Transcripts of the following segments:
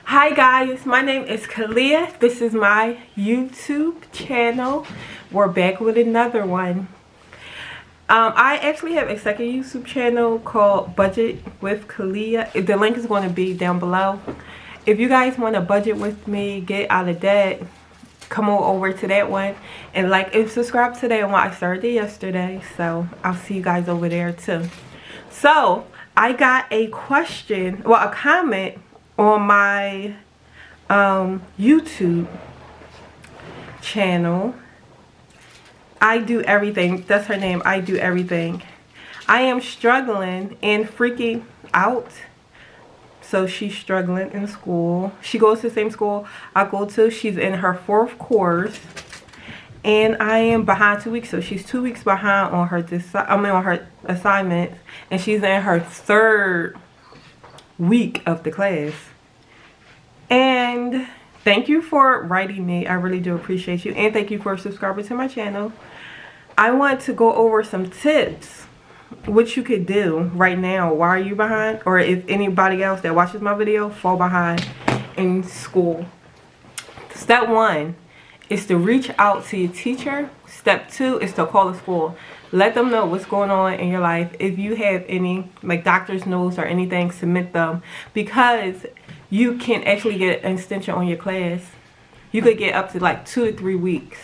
Hi guys, my name is Caleya. This is my YouTube channel. We're back with another one. I actually have a second YouTube channel called Budget with Caleya. The link is going to be down below. If you guys want to budget with me, get out of debt, come on over to that one and like and subscribe to that one. I started it yesterday, so I'll see you guys over there too. So I got a question, well, a comment on my YouTube channel. I do everything. That's her name. I do everything. I am struggling and freaking out. So she's struggling in school. She goes to the same school I go to. She's in her 4th course, and I am behind 2 weeks. So she's 2 weeks behind on her on her assignments, and she's in her 3rd week of the class. And thank you for writing me. I really do appreciate you, and thank you for subscribing to my channel. I want to go over some tips what you could do right now while you're behind, or if anybody else that watches my video fall behind in school. Step 1 is to reach out to your teacher. Step 2 is to call the school. Let them know what's going on in your life. If you have any like doctor's notes or anything, submit them, because you can actually get an extension on your class. You could get up to like 2 to 3 weeks.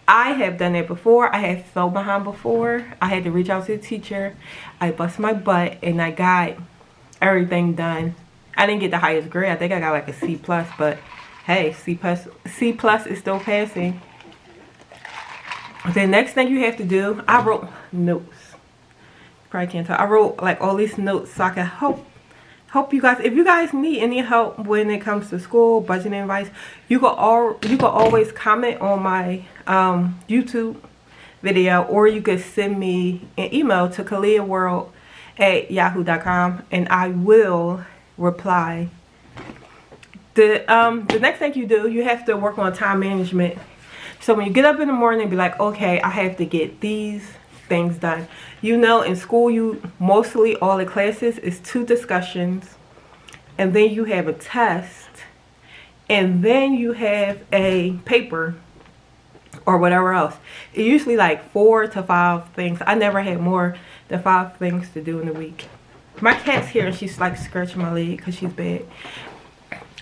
I have done it before. I have fell behind before. I had to reach out to the teacher. I bust my butt and I got everything done. I didn't get the highest grade. I think I got like a C+, but hey, C plus is still passing. The next thing you have to do, I wrote notes. Probably can't tell. I wrote like all these notes so I can help you guys. If you guys need any help when it comes to school, budgeting advice, you can always comment on my YouTube video, or you could send me an email to caleyaworld@yahoo.com and I will reply. The next thing you do, you have to work on time management. So when you get up in the morning, be like, okay, I have to get these things done. You know, in school, mostly all the classes is 2 discussions, and then you have a test, and then you have a paper or whatever else. It's usually like 4 to 5 things. I never had more than 5 things to do in a week. My cat's here and she's like scratching my leg because she's bad.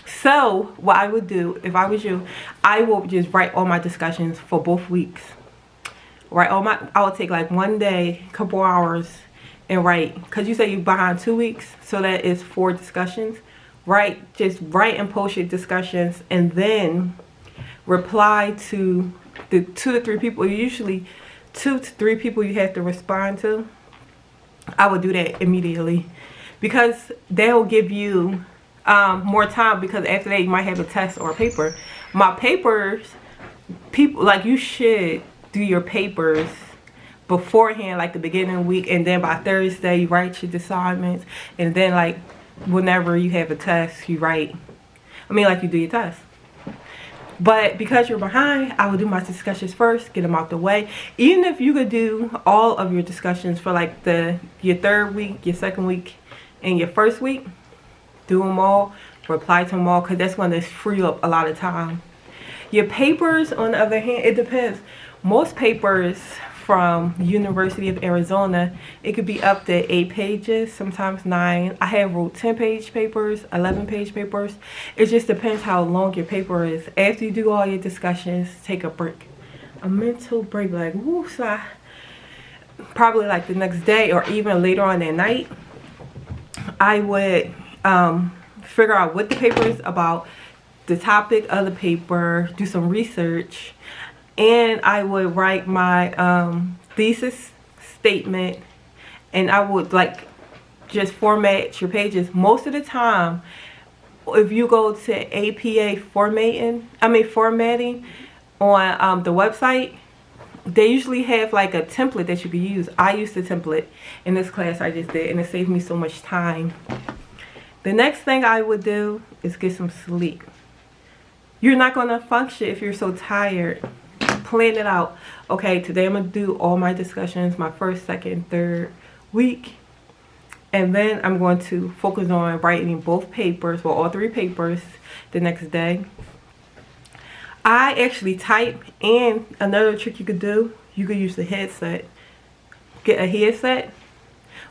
So what I would do if I was you, I will just write all my discussions for both weeks. I would take like one day, couple hours, and write. Because you say you're behind 2 weeks, so that is 4 discussions. Just write and post your discussions, and then reply to the 2 to 3 people. Usually 2 to 3 people you have to respond to. I would do that immediately, because they'll give you more time, because after that you might have a test or a paper. My papers, people like, you should do your papers beforehand, like the beginning of the week, and then by Thursday you write your assignments, and then like whenever you have a test you write, like you do your test. But because you're behind, I would do my discussions first, get them out the way. Even if you could do all of your discussions for like your 3rd week, your 2nd week, and your 1st week, do them all, reply to them all, because that's going to free up a lot of time. Your papers, on the other hand, it depends. Most papers from University of Arizona, it could be up to 8 pages, sometimes 9. I have wrote 10-page papers, 11-page papers. It just depends how long your paper is. After you do all your discussions, take a break. A mental break, like, woo, probably like the next day or even later on that night. I would figure out what the paper is about, the topic of the paper, do some research, and I would write my thesis statement, and I would like just format your pages. Most of the time, if you go to APA formatting on the website, they usually have like a template that you can use. I used the template in this class I just did, and it saved me so much time. The next thing I would do is get some sleep. You're not going to function if you're so tired. Plan it out. Okay, today I'm going to do all my discussions, my 1st, 2nd, 3rd week. And then I'm going to focus on writing both papers, well, all 3 papers the next day. I actually type, and another trick you could do, you could use the headset. Get a headset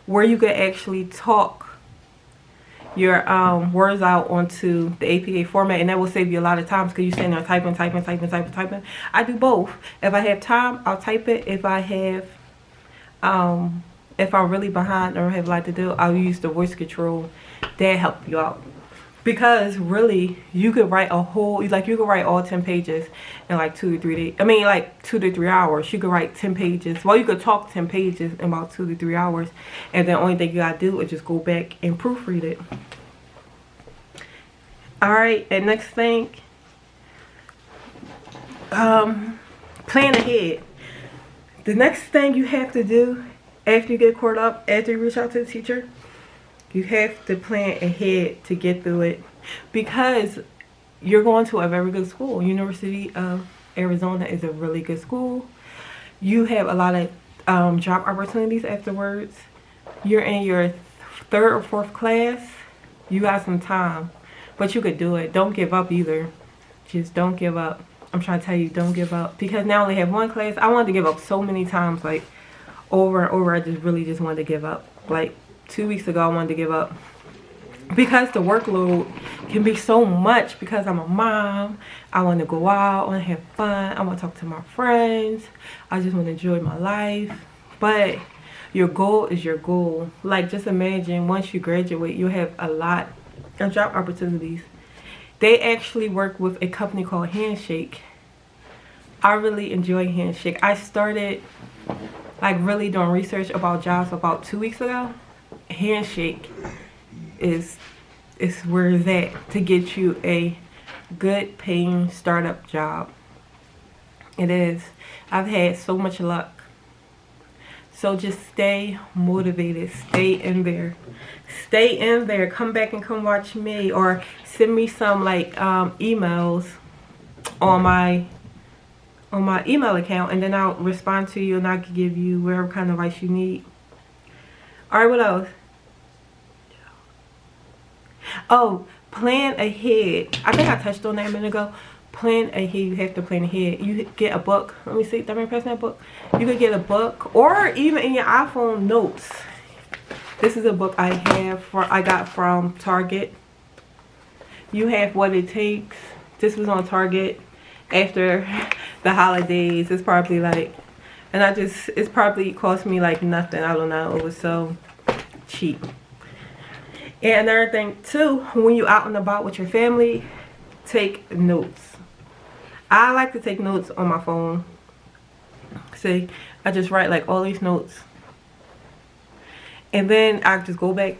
where you could actually talk your words out onto the APA format, and that will save you a lot of times because you're sitting there typing. I do both. If I have time, I'll type it. If I have if I'm really behind or have a lot to do, I'll use the voice control. That help you out. Because really, you could write a whole, like you could write all 10 pages in like 2 to 3 days. I mean, like 2 to 3 hours. You could write 10 pages. Well, you could talk 10 pages in about 2 to 3 hours. And the only thing you gotta do is just go back and proofread it. Alright, and next thing, plan ahead. The next thing you have to do after you get caught up, after you reach out to the teacher, you have to plan ahead to get through it, because you're going to a very good school. University of Arizona is a really good school. You have a lot of job opportunities afterwards. You're in your 3rd or 4th class. You got some time, but you could do it. Don't give up either. Just don't give up. I'm trying to tell you, don't give up, because now I only have 1 class. I wanted to give up so many times, like over and over. I just wanted to give up. Like 2 weeks ago, I wanted to give up because the workload can be so much, because I'm a mom. I want to go out, I want to have fun, I want to talk to my friends, I just want to enjoy my life. But your goal is your goal. Like, just imagine once you graduate, you'll have a lot of job opportunities. They actually work with a company called Handshake. I really enjoy Handshake. I started like really doing research about jobs about 2 weeks ago. Handshake is where it's at to get you a good paying startup job. It is. I've had so much luck. So just stay motivated. Stay in there. Stay in there. Come back and come watch me, or send me some like emails on my email account, and then I'll respond to you and I can give you whatever kind of advice you need. Alright, what else? Oh, plan ahead. I think I touched on that a minute ago. Plan ahead. You have to plan ahead. You get a book. Let me see. Let me press that book. You could get a book, or even in your iPhone notes. This is a book I got from Target. You have what it takes. This was on Target after the holidays. It's probably like, and it's probably cost me like nothing. I don't know. It was so cheap. And another thing too, when you're out and about with your family, take notes. I like to take notes on my phone. See, I just write like all these notes. And then I just go back,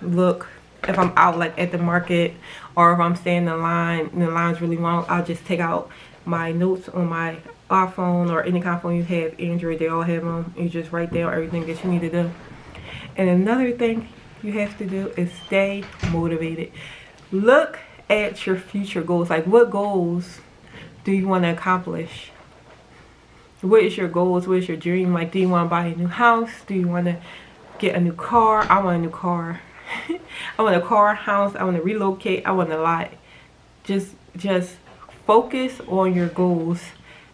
look. If I'm out like at the market, or if I'm standing in line and the line's really long, I'll just take out my notes on my iPhone or any kind of phone you have. Android, they all have them. You just write down everything that you need to do. And another thing you have to do is stay motivated. Look at your future goals. Like, what goals do you want to accomplish? What is your goals? What is your dream? Like, do you want to buy a new house? Do you want to get a new car? I want a new car. I want a car, house. I want to relocate. I want a lot. Just focus on your goals.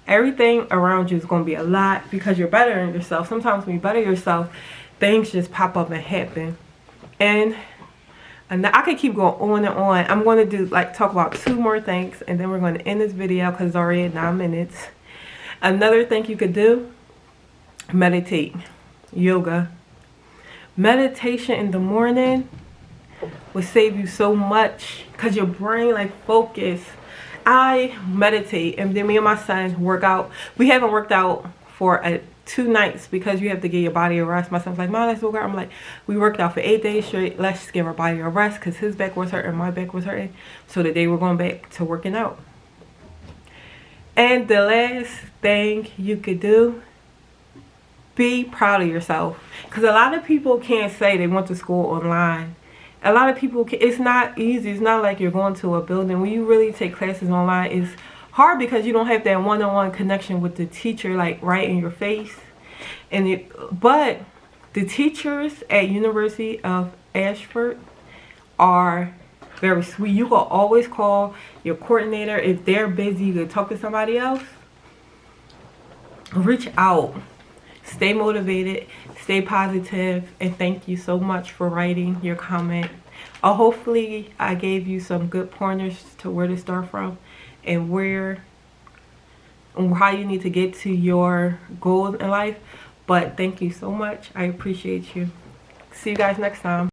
Everything around you is going to be a lot because you're bettering yourself. Sometimes when you better yourself, things just pop up and happen. And I could keep going on and on. I'm going to talk about 2 more things, and then we're going to end this video because it's already at 9 minutes. Another thing you could do, meditate, yoga. Meditation in the morning will save you so much because your brain focus. I meditate, and then me and my son work out. We haven't worked out for 2 nights because you have to give your body a rest. My son's like, Mom, let's work out. I'm like, we worked out for 8 days straight. Let's give our body a rest because his back was hurting, my back was hurting. So today we're going back to working out. And the last thing you could do, be proud of yourself. Because a lot of people can't say they went to school online. A lot of people, it's not easy. It's not like you're going to a building. When you really take classes online, it's hard because you don't have that one-on-one connection with the teacher, like right in your face. But the The teachers at University of Ashford are very sweet. You can always call your coordinator. If they're busy, you can talk to somebody else. Reach out. Stay motivated. Stay positive. And thank you so much for writing your comment. Hopefully I gave you some good pointers to where to start from and how you need to get to your goals in life. But thank you so much. I appreciate you. See you guys next time.